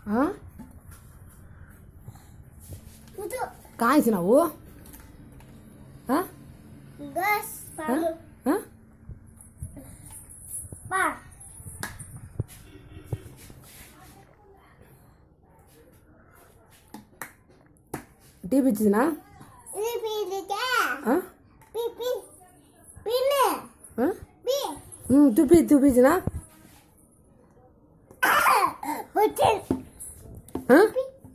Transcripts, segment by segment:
हाँ कहाँ से ना वो हाँ हाँ टीवी चीज़ ना हाँ हाँ तू पी ना हाँ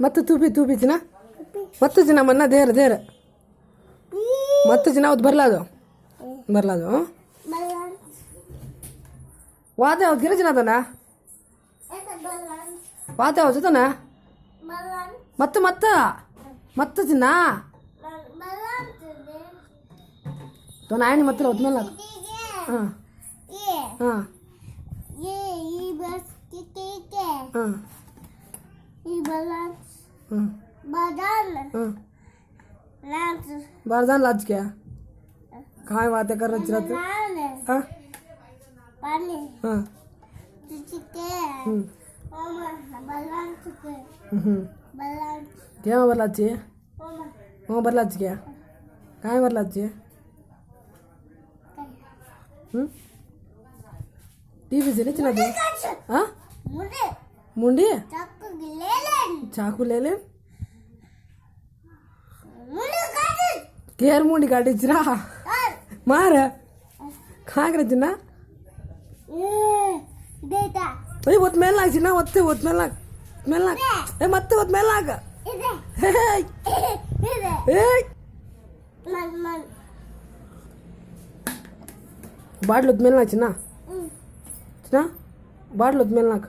मत तू पी ना मत जिना मन्ना देर मत जिना उद बरला दो हाँ वादे हो गिर जिना तो ना वादे हो तो ना मत मत मत जिना तो ना नहीं मतलब उतना लग हाँ हाँ हाँ बारदान लाज क्या कहाँ बातें कर रहे थे हाँ हाँ क्या बरलाज है वहाँ बरलाज क्या कहाँ बरलाज है टीवी से नहीं चला हाँ मुंडी चाकू ले ले केर मुंडी काटी चिरा मार कहाँ कर चिन्ना अरे बहुत मेल लाग चिन्ना मत्ते बहुत मेल लाग ए मत्ते बहुत मेल लाग बाडलो मेल लाग चिन्ना चिन्ना बाडलो मेल लाग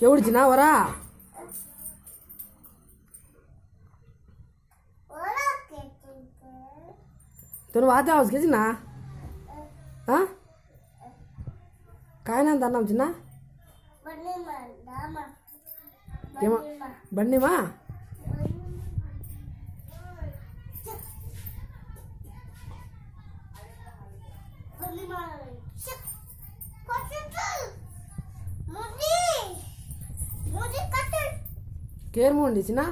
केवढी ना वरा तुला वाद आवाज घ्यायची ना हा काय ना दाना आमची ना बन्नी मा केर मुंडीची ना